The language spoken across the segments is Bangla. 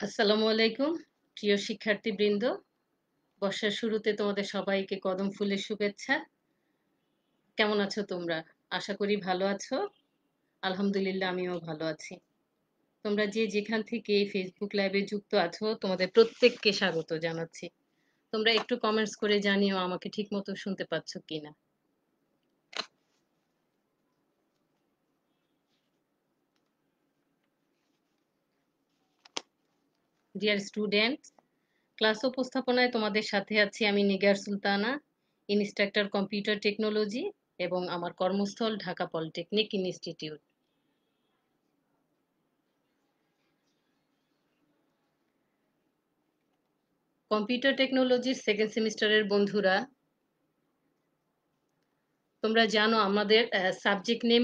আসসালামু আলাইকুম প্রিয় শিক্ষার্থীবৃন্দ। বর্ষার শুরুতে তোমাদের সবাইকে কদম ফুলের শুভেচ্ছা। কেমন আছো তোমরা? আশা করি ভালো আছো। আলহামদুলিল্লাহ আমিও ভালো আছি। তোমরা যে যেখান থেকে এই ফেসবুক লাইভে যুক্ত আছো তোমাদের প্রত্যেককে স্বাগত জানাচ্ছি। তোমরা একটু কমেন্টস করে জানিও আমাকে ঠিক মতো শুনতে পাচ্ছ কিনা। ডিয়ার স্টুডেন্টস, ক্লাস উপস্থাপনায় তোমাদের সাথে আছি আমি Nigar Sultana, instructor computer technology এবং আমার কর্মস্থল ঢাকা পলিটেকনিক ইনস্টিটিউট। কম্পিউটার টেকনোলজির সেকেন্ড সেমিস্টারের বন্ধুরা, তোমরা জানো আমাদের সাবজেক্ট নেম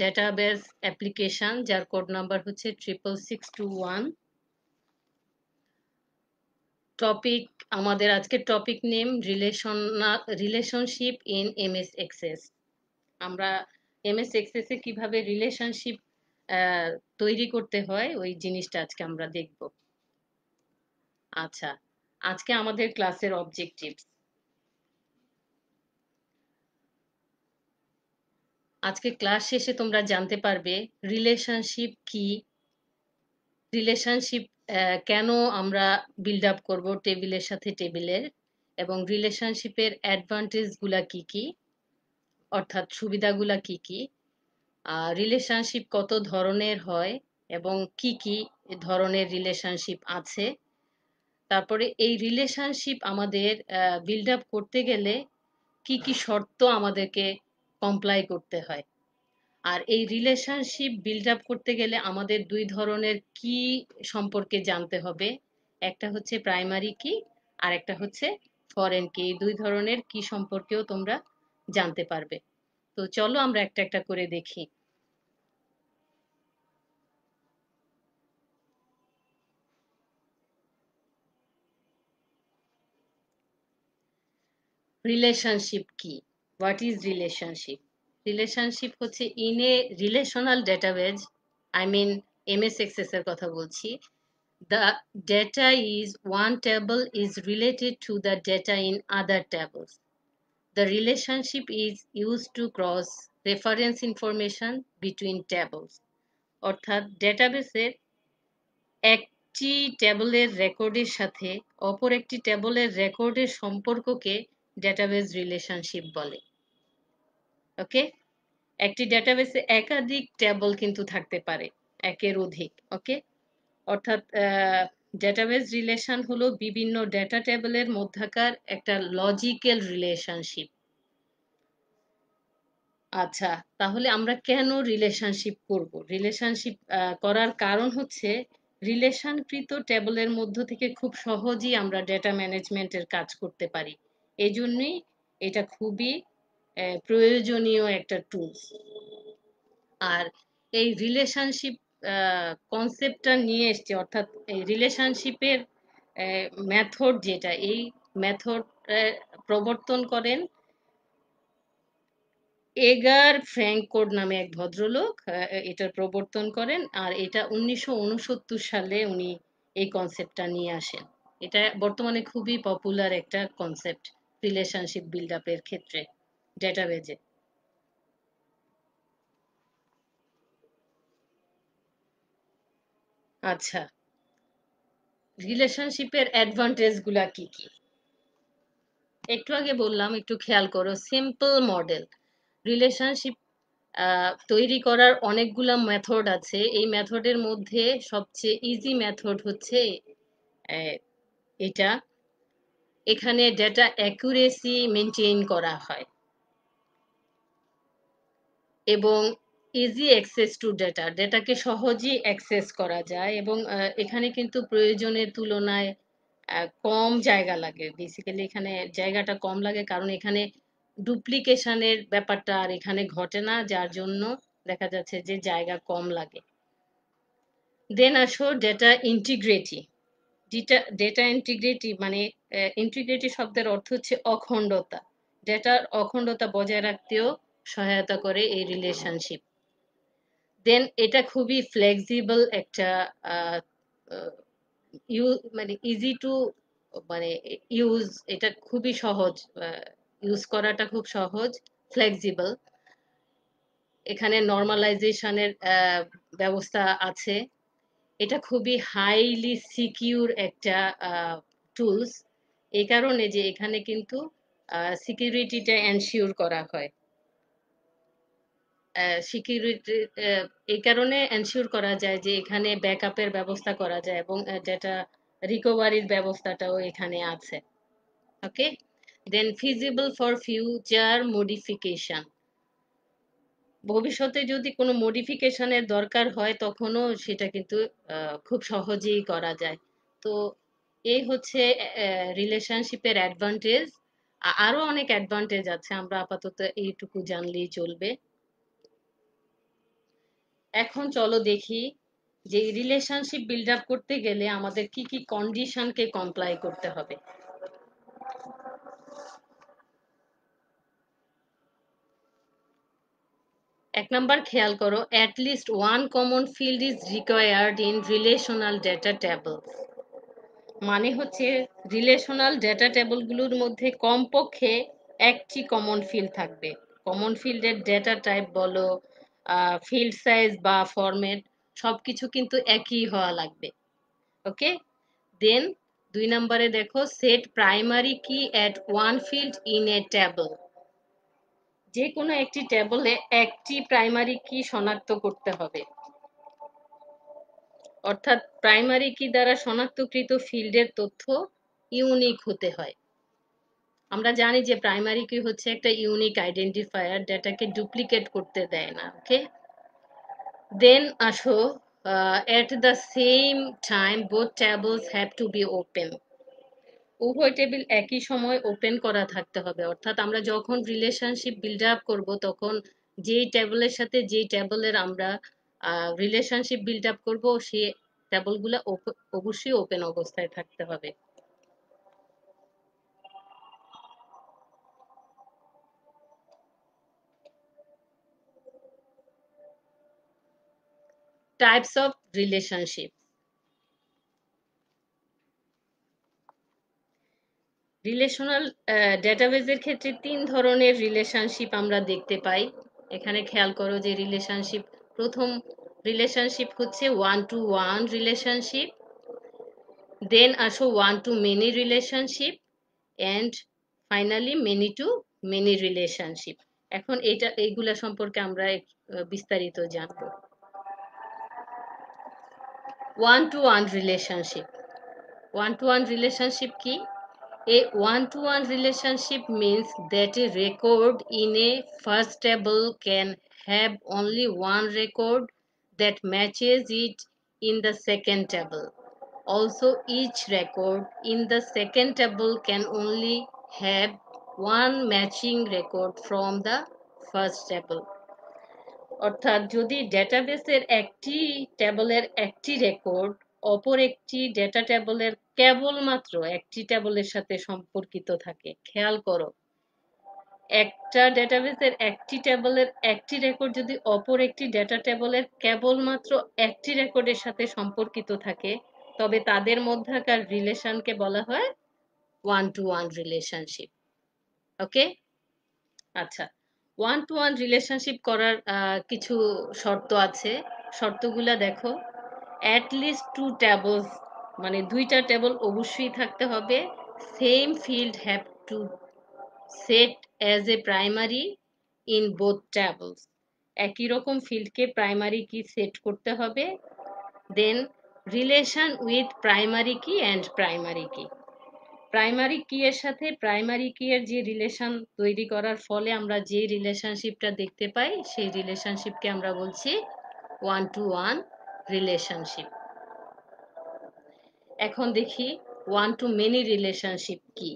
ডেটাবেস অ্যাপ্লিকেশন, যার কোড নাম্বার হচ্ছে 66621। টপিক, আমাদের আজকের topic name relationship in MS Access. আমরা এমএস এক্সেসে কিভাবে রিলেশনশিপ তৈরি করতে হয় ওই জিনিসটা আজকে আমরা দেখব। আচ্ছা, আজকে আমাদের ক্লাসের অবজেক্টিভ, আজকে ক্লাস শেষে তোমরা জানতে পারবে রিলেশনশিপ কি, রিলেশনশিপ কেন আমরা বিল্ড আপ করবো টেবিলের সাথে টেবিলের, এবং রিলেশনশিপের অ্যাডভান্টেজগুলা কি কি, অর্থাৎ সুবিধাগুলা কি কি, রিলেশনশিপ কত ধরনের হয় এবং কি কি ধরনের রিলেশনশিপ আছে। তারপরে এই রিলেশনশিপ আমাদের বিল্ড আপ করতে গেলে কি কি শর্ত আমাদেরকে কমপ্লাই করতে হয়। আর এই রিলেশনশিপ বিল্ড আপ করতে গেলে আমাদের দুই ধরনের কি সম্পর্কে জানতে হবে, একটা হচ্ছে প্রাইমারি কি আর একটা হচ্ছে ফরেন কি। এই দুই ধরনের কি সম্পর্কেও তোমরা জানতে পারবে। তো চলো আমরা একটা একটা করে দেখি। রিলেশনশিপ কি, হোয়াট ইজ রিলেশনশিপ? রিলেশনশিপ হচ্ছে in a relational database, I mean MS Access এর কথা বলছি। The data is one table is related to the data in other tables. The relationship is used to cross reference information between tables. অর্থাৎ ডেটাবেসের একটি টেবলের রেকর্ডের সাথে অপর একটি টেবলের রেকর্ডের সম্পর্ককে ডেটাবেস রিলেশনশিপ বলে। ওকে, একটি ডেটাবেসে একাধিক টেবল কিন্তু থাকতে পারে, একের অধিক। ওকে, অর্থাৎ ডেটাবেস রিলেশন হলো বিভিন্ন ডেটা টেবিলের মধ্যকার একটা লজিক্যাল রিলেশনশিপ। আচ্ছা, তাহলে আমরা কেন রিলেশনশিপ করব? রিলেশনশিপ করার কারণ হচ্ছে রিলেশনকৃত টেবিলের মধ্য থেকে খুব সহজেই আমরা ডেটা ম্যানেজমেন্টের কাজ করতে পারি। এজন্যই এটা খুবই প্রয়োজনীয় একটা টুলস। আর এই রিলেশনশিপ কনসেপ্টটা নিয়ে এসছে, অর্থাৎ এই রিলেশনশিপের মেথড যেটা, এই মেথড প্রবর্তন করেন এগার ফ্র্যাঙ্কোড নামে এক ভদ্রলোক। এটার প্রবর্তন করেন আর এটা 1969 সালে উনি এই কনসেপ্টটা নিয়ে আসেন। এটা বর্তমানে খুবই পপুলার একটা কনসেপ্ট রিলেশনশিপ বিল্ড আপের ক্ষেত্রে ডেটাবেজে। আচ্ছা, রিলেশনশিপের অ্যাডভান্টেজ গুলা কি কি একটু আগে বললাম, একটু খেয়াল করো। সিম্পল মডেল রিলেশনশিপ তৈরি করার অনেকগুলা মেথড আছে। এই মেথডের মধ্যে সবচেয়ে ইজি মেথড হচ্ছে আহ, এটা। এখানে ডেটা অ্যাকুরেসি মেনটেন করা হয় এবং ইজি অ্যাক্সেস টু ডেটা, ডেটাকে সহজেই অ্যাক্সেস করা যায় এবং এখানে কিন্তু প্রয়োজনের তুলনায় কম জায়গা লাগে। বেসিক্যালি এখানে জায়গাটা কম লাগে কারণ এখানে ডুপ্লিকেশনের ব্যাপারটা আর এখানে ঘটে না, যার জন্য দেখা যাচ্ছে যে জায়গা কম লাগে। দেন আসো ডেটা ইন্টিগ্রিটি। ডেটা ইন্টিগ্রিটি মানে ইন্টিগ্রিটি শব্দের অর্থ হচ্ছে অখণ্ডতা। ডেটার অখণ্ডতা বজায় রাখতেও সহায়তা করে এই রিলেশনশিপ। দেন এটা খুবই ফ্লেক্সিবল একটা মানে ইজি টু মানে ইউজ, এটা খুবই সহজ, ইউজ করাটা খুব সহজ, ফ্লেক্সিবল। এখানে নর্মালাইজেশনের ব্যবস্থা আছে। এটা খুবই হাইলি সিকিউর একটা টুলস, এই কারণে যে এখানে কিন্তু সিকিউরিটিটা এনশিওর করা হয়। সিকিউরিটি এই কারণে এনশিওর করা যায় যে এখানে ব্যাকআপের ব্যবস্থা করা যায়, এবং যেটা রিকভারির ব্যবস্থাটাও এখানে আছে। ওকে, দেন ফিজিবল ফর ফিউচার মডিফিকেশন, ভবিষ্যতে যদি কোনো মডিফিকেশনের দরকার হয় তখনও সেটা কিন্তু খুব সহজেই করা যায়। তো এই হচ্ছে রিলেশনশিপের অ্যাডভান্টেজ। আরো অনেক অ্যাডভান্টেজ আছে, আমরা আপাতত এইটুকু জানলেই চলবে। এখন চলো দেখি যে রিলেশনশিপ বিল্ড আপ করতে গেলে আমাদের কি কি কন্ডিশনকে কমপ্লাই করতে হবে। এক নাম্বার খেয়াল করো, at least one common field is required in relational data table. মানে হচ্ছে রিলেশনাল ডেটা টেবলগুলোর মধ্যে কমপক্ষে একটি কমন ফিল্ড থাকবে। কমন ফিল্ডের ডেটা টাইপ বলো, ফিল্ড সাইজ বা ফরম্যাট, সবকিছু কিন্তু একই হওয়া লাগবে। ওকে, দেন 2 নম্বরে দেখো, সেট প্রাইমারি কি at one field in a table. যে কোনো একটি টেবলে একটি প্রাইমারি কি শনাক্ত করতে হবে, অর্থাৎ প্রাইমারি কি দ্বারা শনাক্তকৃত ফিল্ডের তথ্য ইউনিক হতে হয়। আমরা জানি যে প্রাইমারি কি হচ্ছে একটা ইউনিক আইডেন্টিফায়ার, ডেটাকে ডুপ্লিকেট করতে দেয় না। ওকে, দেন আসো, at the same time both tables have to be open. উভয় টেবিল একই সময় ওপেন করা থাকতে হবে, অর্থাৎ আমরা যখন রিলেশনশিপ বিল্ড আপ করব তখন যেই টেবলের সাথে যেই টেবলের আমরা রিলেশনশিপ বিল্ড আপ করবো সেই টেবলগুলো অবশ্যই ওপেন অবস্থায় থাকতে হবে। Types of relationship. রিলেশনাল ডেটাবেজের ক্ষেত্রে 3 ধরনের রিলেশনশিপ আমরা দেখতে পাই। এখানে খেয়াল করো যে রিলেশনশিপ, প্রথম রিলেশনশিপ হচ্ছে one to one relationship, then আসো one to many relationship, and finally many to many relationship. এখন এইগুলা সম্পর্কে আমরা বিস্তারিত জানবো। One to one relationship. One to one relationship কি? A one-to-one relationship means that a record in a first table can have only one record that matches it in the second table. Also, each record in the second table can only have one matching record from the first table. অর্থাৎ যদি ডেটাবেসের একটি টেবলের একটি রেকর্ড অপর একটি ডেটা টেবলের কেবলমাত্র একটি টেবলের সাথে সম্পর্কিত থাকে, খেয়াল করো, একটা ডেটাবেসের একটি টেবলের একটি রেকর্ড যদি অপর একটি ডেটা টেবলের কেবলমাত্র একটি রেকর্ডের সাথে সম্পর্কিত থাকে, তবে তাদের মধ্যকার রিলেশনকে বলা হয় ওয়ান টু ওয়ান রিলেশনশিপ। ওকে, আচ্ছা, ওয়ান টু ওয়ান রিলেশনশিপ করার কিছু শর্ত আছে। শর্তগুলা দেখো, অ্যাট লিস্ট টু টেবলস, মানে দুইটা টেবল অবশ্যই থাকতে হবে। Same field have to set as a primary in both tables, একই রকম ফিল্ডকে প্রাইমারি কি সেট করতে হবে। দেন রিলেশন উইথ প্রাইমারি কি অ্যান্ড প্রাইমারি কি, প্রাইমারি কি এর সাথে প্রাইমারি কি এর যে রিলেশন তৈরি করার ফলে আমরা যে রিলেশনশিপটা দেখতে পাই সেই রিলেশনশিপকে আমরা বলছি ওয়ান টু ওয়ান রিলেশনশিপ। এখন দেখি ওয়ান টু মেনি রিলেশনশিপ কি।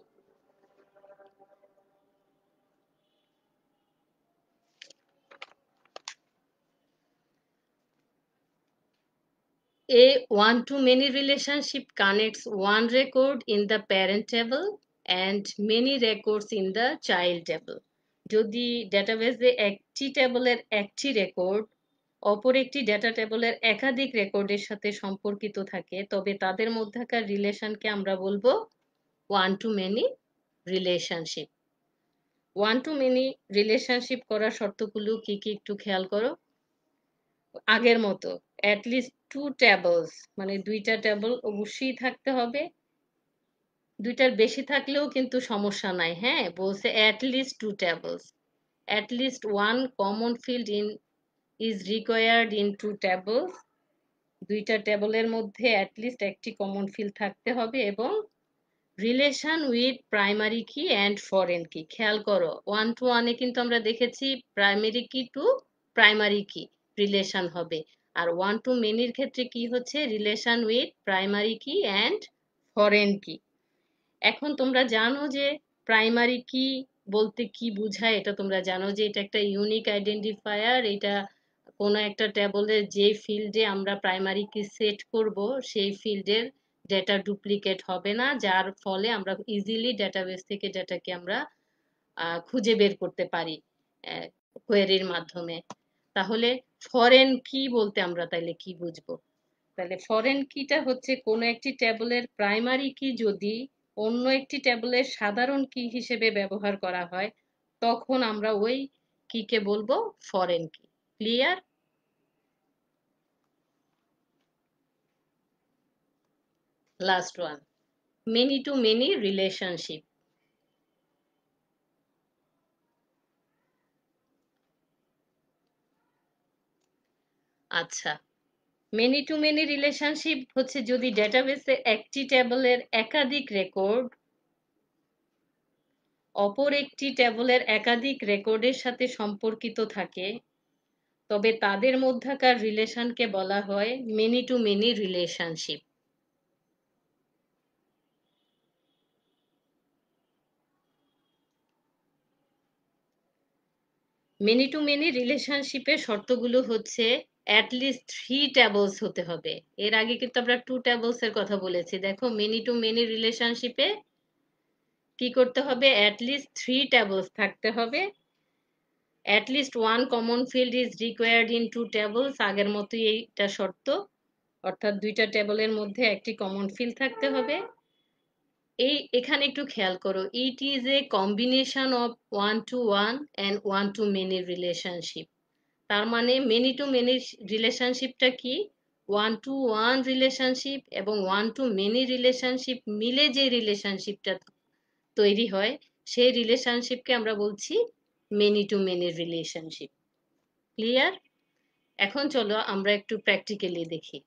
A one-to-many relationship connects one record in the parent table and many records in the child table. যদি ডেটাবেসে একটি টেবলের একটি রেকর্ড অপর একটি ডেটা টেবলের একাধিক রেকর্ডের সাথে সম্পর্কিত থাকে, তবে তাদের মধ্যকার রিলেশনকে আমরা বলবো one to many relationship. One to many relationship করার শর্তগুলো কি কি একটু খেয়াল করো। আগের মতো অ্যাটলিস্ট টু টেবলস, মানে দুইটা টেবল অবশ্যই থাকতে হবে। দুইটার বেশি থাকলেও কিন্তু সমস্যা নাই, হ্যাঁ, বলছে at least two tables. At least one common field is required in two tables. দুইটা টেবলের মধ্যে অ্যাটলিস্ট একটি কমন ফিল্ড থাকতে হবে। এবং রিলেশন উইথ প্রাইমারি কি অ্যান্ড ফরেন কি। খেয়াল করো, ওয়ান টু ওয়ানে কিন্তু আমরা দেখেছি প্রাইমারি কি টু প্রাইমারি কি রিলেশন হবে, আর ওয়ান টু মেনির ক্ষেত্রে কি হচ্ছে, রিলেশন উইথ প্রাইমারি কি অ্যান্ড ফরেন কি। এখন তোমরা জানো যে প্রাইমারি কি বলতে কি বোঝায়, এটা তোমরা জানো যে এটা একটা ইউনিক আইডেন্টিফায়ার। এটা কোনো একটা টেবলের যে ফিল্ডে আমরা প্রাইমারি কি সেট করব সেই ফিল্ডের ডেটা ডুপ্লিকেট হবে না, যার ফলে আমরা ইজিলি ডেটাবেস থেকে ডেটাকে আমরা খুঁজে বের করতে পারি কোয়েরির মাধ্যমে। তাহলে ফরেন কি বলতে আমরা তাইলে কি বুঝবো? তাহলে ফরেন কিটা হচ্ছে কোনো একটি টেবলের প্রাইমারি কি যদি অন্য একটি টেবলের সাধারণ কি হিসেবে ব্যবহার করা হয়, তখন আমরা ওই কিকে বলবো ফরেন কি। Clear? Last one, many to many relationship. আচ্ছা, মেনি টু মেনি রিলেশনশিপ হচ্ছে যদি ডেটাবেসে একটি টেবলের একাধিক রেকর্ড অপর একটি টেবলের একাধিক রেকর্ডের সাথে সম্পর্কিত থাকে, তবে তাদের মধ্যকার রিলেশনকে বলা হয় many to many relationship. Many to many রিলেশনশিপের শর্তগুলো হচ্ছে অ্যাটলিস্ট থ্রি টেবলস হতে হবে। এর আগে কিন্তু আমরা টু টেবলস এর কথা বলেছি। দেখো, মেনি টু মেনি রিলেশনশিপে কি করতে হবে, অ্যাটলিস্ট থ্রি টেবলস থাকতে হবে। At least one common field is required in two tables, আগের মতোই এইটা শর্ত, অর্থাৎ দুইটা টেবলের মধ্যে একটি কমন ফিল্ড থাকতে হবে। এখানে একটু খেয়াল করো, it is a combination of one to one and one to many relationship. তার মানে মেনি টু মেনি রিলেশনশিপটা কি, ওয়ান টু ওয়ান রিলেশনশিপ এবং ওয়ান টু মেনি রিলেশনশিপ মিলে যে রিলেশনশিপটা তৈরি হয় সেই রিলেশনশিপকে আমরা বলছি many to many relationship. Clear? এখন চলো আমরা একটু প্র্যাকটিক্যালি দেখি।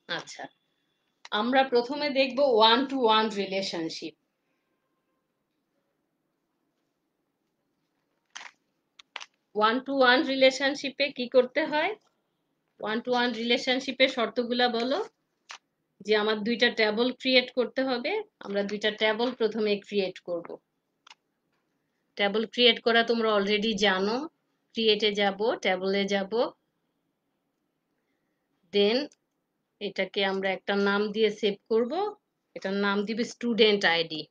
আচ্ছা, আমরা প্রথমে দেখব one to one relationship. One to one রিলেশনশিপে কি করতে হয়, ওয়ান টু ওয়ান রিলেশনশিপের শর্তগুলা বলো। যে আমার দুইটা টেবল ক্রিয়েট করতে হবে, আমরা দুইটা টেবল প্রথমে ক্রিয়েট করব। টেবল ক্রিয়েট করা তোমরা অলরেডি জানো। ক্রিয়েটে যাব, টেবলে যাব, দেন এটাকে আমরা একটা নাম দিয়ে সেভ করব। এটার নাম দিবে স্টুডেন্ট আইডি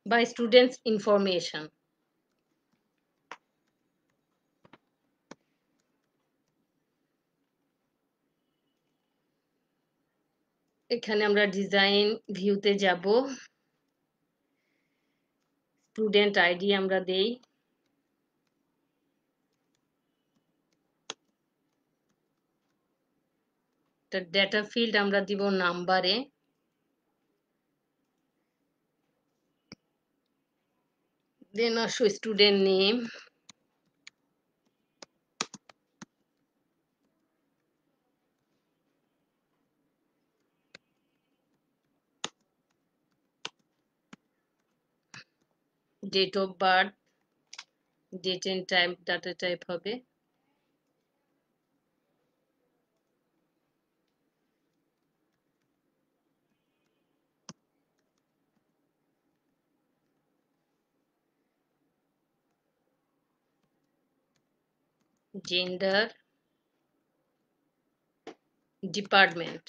বা স্টুডেন্টস ইনফরমেশন। এখানে আমরা ডিজাইন ভিউতে যাব, স্টুডেন্ট আইডি আমরা দেই। ডেটা ফিল্ড আমরা দিব নাম্বারে। দেন আসো student name, date of birth, date and time data type হবে। Gender, department.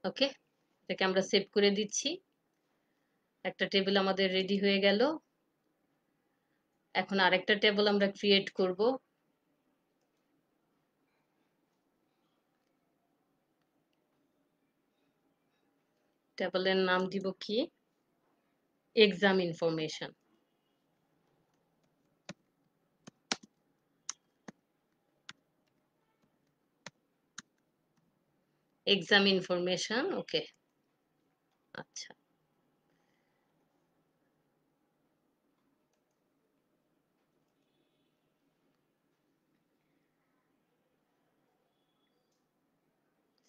ওকে, এটাকে আমরা সেভ করে দিচ্ছি। একটা টেবিল আমাদের রেডি হয়ে গেল। এখন আরেকটা টেবিল আমরা ক্রিয়েট করব। টেবিলের নাম দিব কি? Exam information. এক্সাম ইনফরমেশন, ওকে। আচ্ছা,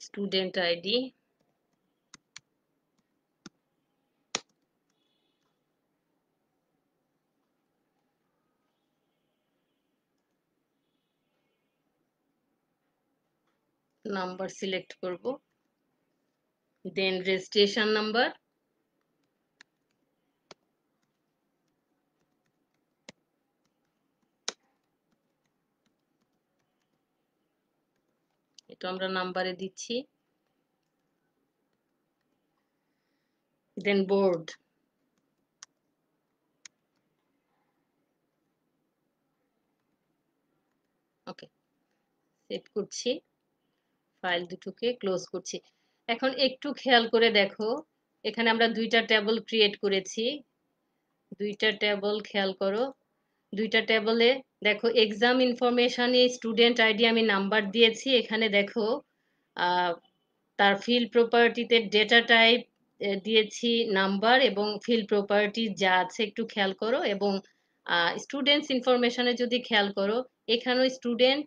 স্টুডেন্ট আইডি, নাম্বার সিলেক্ট করব, দেন রেজিস্ট্রেশন নাম্বার, এটা আমরা নাম্বারে দিচ্ছি, দেন বোর্ড, ওকে, সেভ করছি, ফাইল দুটোকে ক্লোজ করছি। এখন একটু খেয়াল করে দেখো, এখানে আমরা দুইটা টেবিল ক্রিয়েট করেছি, দুইটা টেবিল খেয়াল করো, দুইটা টেবিলে দেখো এক্সাম ইনফরমেশনে স্টুডেন্ট আইডি আমি নাম্বার দিয়েছি, এখানে দেখো তার ফিল্ড প্রপার্টিতে ডেটা টাইপ দিয়েছি নাম্বার, এবং ফিল্ড প্রপার্টি যা আছে একটু খেয়াল করো, এবং স্টুডেন্টস ইনফরমেশনে যদি খেয়াল করো, এখানেও স্টুডেন্ট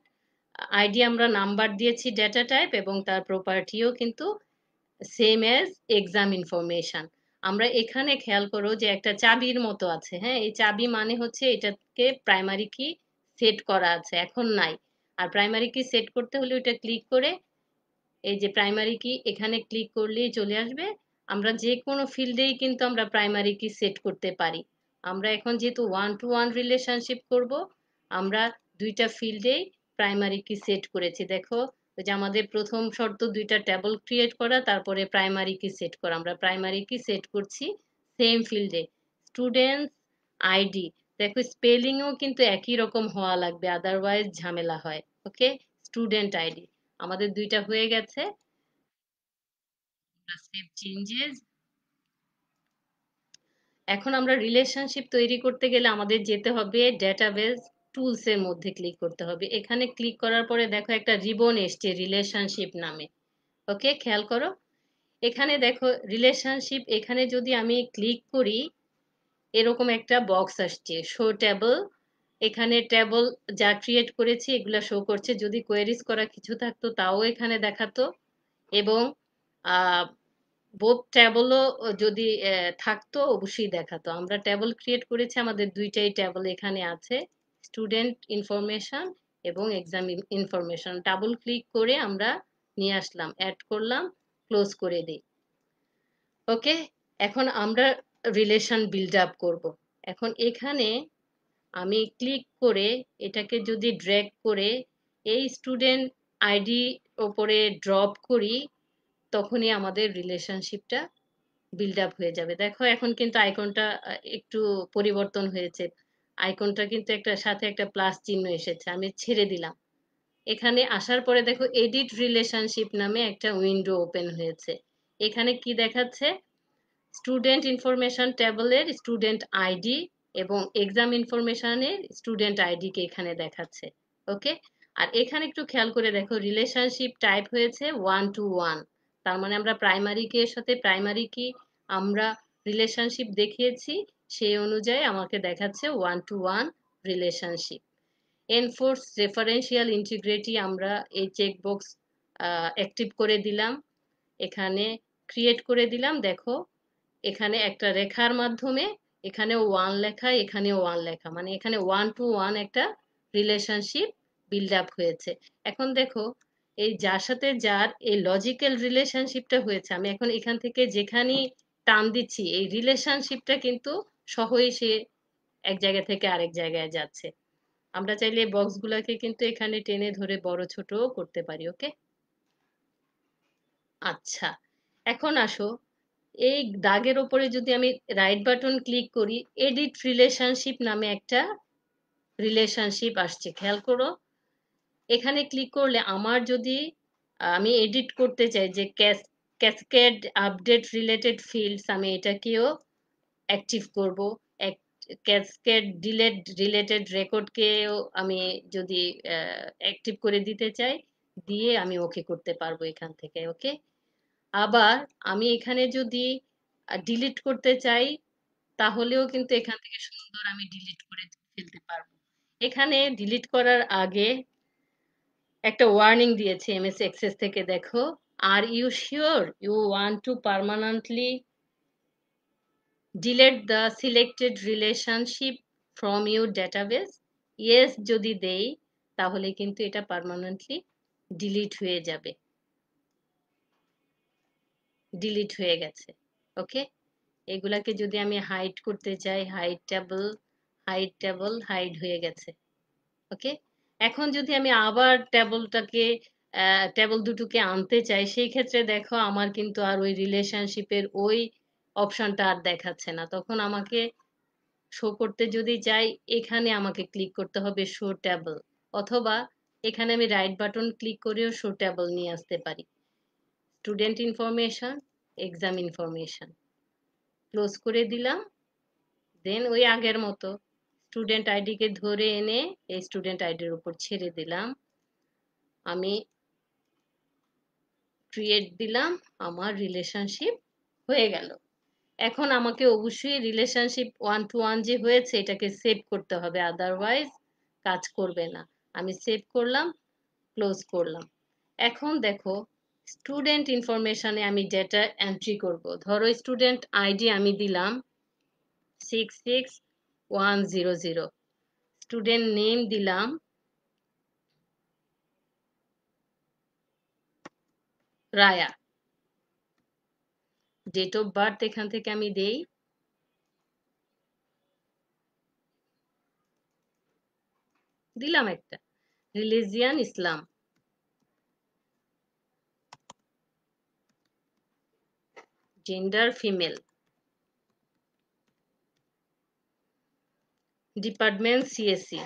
আইডি আমরা নাম্বার দিয়েছি ডেটা টাইপ, এবং তার প্রপার্টিও কিন্তু সেম এজ এক্সাম ইনফরমেশন। আমরা এখানে খেয়াল করো যে একটা চাবির মতো আছে, হ্যাঁ, এই চাবি মানে হচ্ছে এটাকে প্রাইমারি কি সেট করা আছে, এখন নাই। আর প্রাইমারি কি সেট করতে হলে ওইটা ক্লিক করে, এই যে প্রাইমারি কি এখানে ক্লিক করলেই চলে আসবে। আমরা যে কোনো ফিল্ডেই কিন্তু আমরা প্রাইমারি কি সেট করতে পারি। আমরা এখন যেহেতু ওয়ান টু ওয়ান রিলেশনশিপ করব, আমরা দুইটা ফিল্ডেই প্রাইমারি কি সেট করেছি। দেখো, যে আমাদের প্রথম শর্ত দুইটা টেবিল ক্রিয়েট করা, তারপরে প্রাইমারি কি সেট করা, আমরা প্রাইমারি কি সেট করছি সেম ফিল্ডে, স্টুডেন্ট আইডি। দেখো স্পেলিংও কিন্তু একই রকম হওয়া লাগবে, আদারওয়াইজ ঝামেলা হয়। ওকে, স্টুডেন্ট আইডি আমাদের দুইটা হয়ে গেছে। Save changes. এখন আমরা রিলেশনশিপ তৈরি করতে গেলে আমাদের যেতে হবে ডেটাবেস টুলস এর মধ্যে, ক্লিক করতে হবে। এখানে ক্লিক করার পরে দেখো একটা রিবন এসছে রিলেশনশিপ নামে। ওকে, খেয়াল করো, এখানে দেখো রিলেশনশিপ, এখানে যদি আমি ক্লিক করি এরকম একটা বক্স আসছে শো টেবল। এখানে টেবল যা ক্রিয়েট করেছি এগুলা শো করছে, যদি কোয়েরিজ করা কিছু থাকতো তাও এখানে দেখাতো, এবং বোথ ট্যাবলও যদি থাকতো অবশ্যই দেখাতো। আমরা ট্যাবল ক্রিয়েট করেছি, আমাদের দুইটাই ট্যাবল এখানে আছে, স্টুডেন্ট ইনফরমেশন এবং এক্সাম ইনফরমেশন। ডাবল ক্লিক করে আমরা নিয়ে আসলাম, অ্যাড করলাম, ক্লোজ করে দিই। ওকে, এখন আমরা রিলেশন বিল্ড আপ করবো। এখন এখানে আমি ক্লিক করে এটাকে যদি ড্র্যাগ করে এই স্টুডেন্ট আইডি ওপরে ড্রপ করি, তখনই আমাদের রিলেশনশিপটা বিল্ড আপ হয়ে যাবে। দেখো এখন কিন্তু আইকনটা একটু পরিবর্তন হয়েছে, আইকনটা কিন্তু একটা সাথে একটা প্লাস চিহ্ন এসেছে, আমি ছেড়ে দিলাম। এখানে আসার পরে দেখো এডিট রিলেশনশিপ নামে একটা উইন্ডো ওপেন হয়েছে। এখানে কি দেখাচ্ছে? স্টুডেন্ট ইনফরমেশন টেবলের স্টুডেন্ট আইডি এবং এক্সাম ইনফরমেশনের স্টুডেন্ট আইডি কে এখানে দেখাচ্ছে। ওকে, আর এখানে একটু খেয়াল করে দেখো রিলেশনশিপ টাইপ হয়েছে ওয়ান টু ওয়ান, তার মানে আমরা প্রাইমারি কি এর সাথে প্রাইমারি কি আমরা রিলেশনশিপ দেখিয়েছি, সেই অনুযায়ী আমাকে দেখাচ্ছে one to one relationship. Enforce referential integrity আমরা এই চেকবক্স অ্যাক্টিভ করে দিলাম, এখানে ক্রিয়েট করে দিলাম। দেখো এখানে একটা রেখার মাধ্যমে এখানেও ওয়ান লেখা, এখানেও ওয়ান লেখা, মানে এখানে ওয়ান টু ওয়ান একটা রিলেশনশিপ বিল্ড আপ হয়েছে। এখন দেখো এই যার সাথে যার এই লজিক্যাল রিলেশনশিপটা হয়েছে, আমি এখন এখান থেকে যেখানেই টান দিচ্ছি এই রিলেশনশিপটা কিন্তু সহই সে এক জায়গা থেকে আরেক জায়গায় যাচ্ছে। আমরা চাইলে বক্সগুলোকে কিন্তু এখানে টেনে ধরে বড় ছোটও করতে পারি। ওকে, আচ্ছা, এখন আসো, এই দাগের ওপরে যদি আমি রাইট বাটন ক্লিক করি, এডিট রিলেশনশিপ নামে একটা রিলেশনশিপ আসছে, খেয়াল করো। এখানে ক্লিক করলে আমার যদি আমি এডিট করতে চাই যে ক্যাসকেড আপডেট রিলেটেড ফিল্ডস, আমি এটাকেও অ্যাক্টিভ করব। ক্যাসকেড ডিলেট রিলেটেড রেকর্ডকেও আমি যদি অ্যাক্টিভ করে দিতে চাই, দিয়ে আমি ওকে করতে পারবো এখান থেকে। ওকে, আবার আমি এখানে যদি ডিলিট করতে চাই, তাহলেও কিন্তু এখান থেকে সুন্দর আমি ডিলিট করে ফেলতে পারবো। এখানে ডিলিট করার আগে একটা ওয়ার্নিং দিয়েছে এমএস এক্সেস থেকে, দেখো, are you sure you want to permanently delete the selected relationship from your database? Yes যদি দেই, তাহলে কিন্তু এটা পার্মানেন্টলি ডিলিট হয়ে যাবে। ডিলিট হয়ে গেছে। ওকে, এগুলাকে যদি আমি হাইড করতে চাই, হাইড হয়ে গেছে। ওকে, এখন যদি আমি আবার টেবল দুটোকে আনতে চাই, সেই ক্ষেত্রে দেখো আমার কিন্তু আর ওই রিলেশনশিপের ওই অপশনটা আর দেখাচ্ছে না। তখন আমাকে শো করতে যদি চাই, এখানে আমাকে ক্লিক করতে হবে শো টেবল, অথবা এখানে আমি রাইট বাটন ক্লিক করেও শো টেবল নিয়ে আসতে পারি। Student information, exam information, close করে দিলাম। দেন ওই আগের মতো স্টুডেন্ট আইডিকে ধরে এনে এই স্টুডেন্ট আইডির উপর ছেড়ে দিলাম। আমি ক্রিয়েট দিলাম, আমার রিলেশনশিপ হয়ে গেল। এখন আমাকে অবশ্যই রিলেশনশিপ 1 to 1 যে হয়েছে এটাকে সেভ করতে হবে, আদারওয়াইজ কাজ করবে না। আমি সেভ করলাম, ক্লোজ করলাম। এখন দেখো, স্টুডেন্ট ইনফরমেশনে আমি ডেটা এন্ট্রি করব। ধরো স্টুডেন্ট আইডি আমি দিলাম 66100, স্টুডেন্ট নেম দিলাম রায়া, ডেট অফ বার্থ এখান থেকে আমি দেই দিলাম একটা, রিলিজিয়ান ইসলাম, জেন্ডার ফিমেল, ডিপার্টমেন্ট সিএসসি।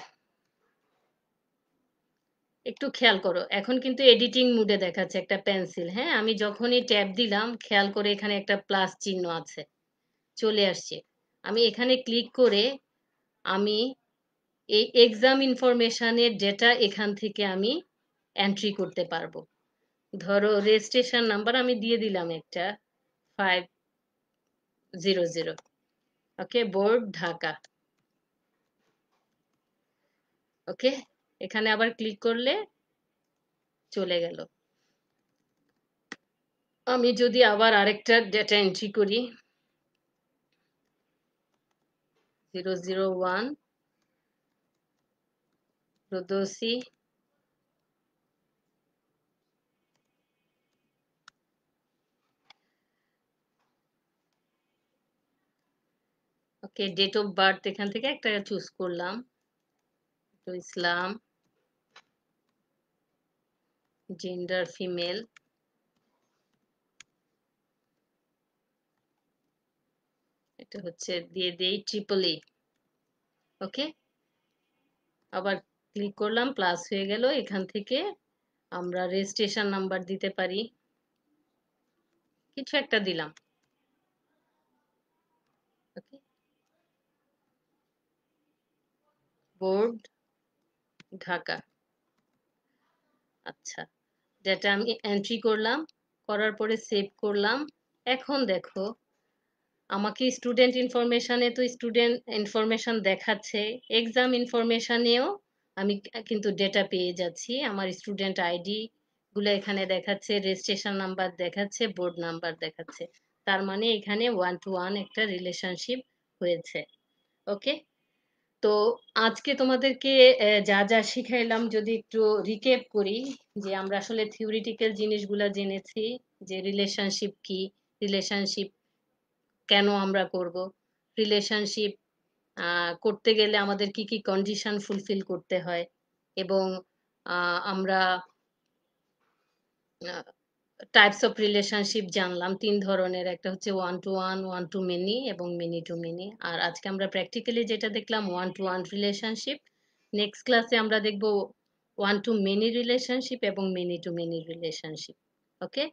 একটু খেয়াল করো, এখন কিন্তু এডিটিং মুডে দেখাচ্ছে একটা পেন্সিল। হ্যাঁ, আমি যখনই ট্যাব দিলাম, খেয়াল করে এখানে একটা প্লাস চিহ্ন আছে, চলে আসছে। আমি এখানে ক্লিক করে আমি এই এক্সাম ইনফরমেশনের ডেটা এখান থেকে আমি এন্ট্রি করতে পারবো। ধরো রেজিস্ট্রেশন নাম্বার আমি দিয়ে দিলাম একটা 500। ওকে, বোর্ড ঢাকা। ওকে, এখানে আবার ক্লিক করলে চলে গেল। আমি যদি আবার আরেকটা ডেটা এন্ট্রি করি, 001 রোদসি, ওকে, ডেট অফ বার্থ এখান থেকে একটা চুজ করলাম, তো ইসলাম, জেন্ডার ফিমেল, এটা হচ্ছে দিয়ে দেই 888। ওকে, আবার ক্লিক করলাম, প্লাস হয়ে গেল। এখান থেকে আমরা রেজিস্ট্রেশন নাম্বার দিতে পারি, কিছু একটা দিলাম। ওকে, বোর্ড ঢাকা। আচ্ছা, ডেটা আমি এন্ট্রি করলাম, করার পরে সেভ করলাম। এখন দেখো, আমাকে স্টুডেন্ট ইনফরমেশনে তো স্টুডেন্ট ইনফরমেশন দেখাচ্ছে, এক্সাম ইনফরমেশনেও আমি কিন্তু ডেটা পেয়ে যাচ্ছি। আমার স্টুডেন্ট আইডি গুলো এখানে দেখাচ্ছে, রেজিস্ট্রেশন নাম্বার দেখাচ্ছে, বোর্ড নাম্বার দেখাচ্ছে। তার মানে এখানে 1 to 1 একটা রিলেশনশিপ হয়েছে। ওকে, তো আজকে তোমাদেরকে যা যা শিখাইলাম যদি একটু রিক্যাপ করি, যে আমরা আসলে থিওরিটিক্যাল জিনিসগুলা জেনেছি, যে রিলেশনশিপ কি, রিলেশনশিপ কেন আমরা করব, রিলেশনশিপ করতে গেলে আমাদের কি কি কন্ডিশন ফুলফিল করতে হয়, এবং আমরা টাইপস অফ রিলেশনশিপ জানলাম 3 ধরনের। একটা হচ্ছে one to one, one to many এবং মেনি টু মেনি। আর আজকে আমরা প্র্যাকটিক্যালি যেটা দেখলাম one to one relationship. Next ক্লাসে আমরা দেখব ওয়ান টু মেনি রিলেশনশিপ এবং many to many relationship. Okay,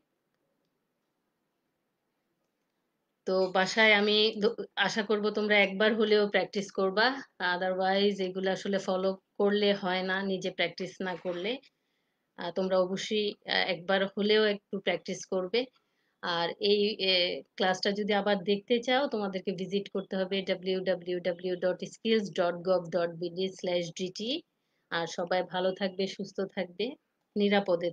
তো বাসায় আমি আশা করব তোমরা একবার হলেও প্র্যাকটিস করবা, আদারওয়াইজ এগুলো আসলে ফলো করলে হয় না নিজে প্র্যাকটিস না করলে। তোমরা অবশ্যই একবার হলেও একটু প্র্যাকটিস করবে। আর এই ক্লাসটা যদি আবার দেখতে চাও তোমাদেরকে ভিজিট করতে হবে www.skills.gov.bd/dt। আর সবাই ভালো থাকবে, সুস্থ থাকবে, নিরাপদে থাকবে।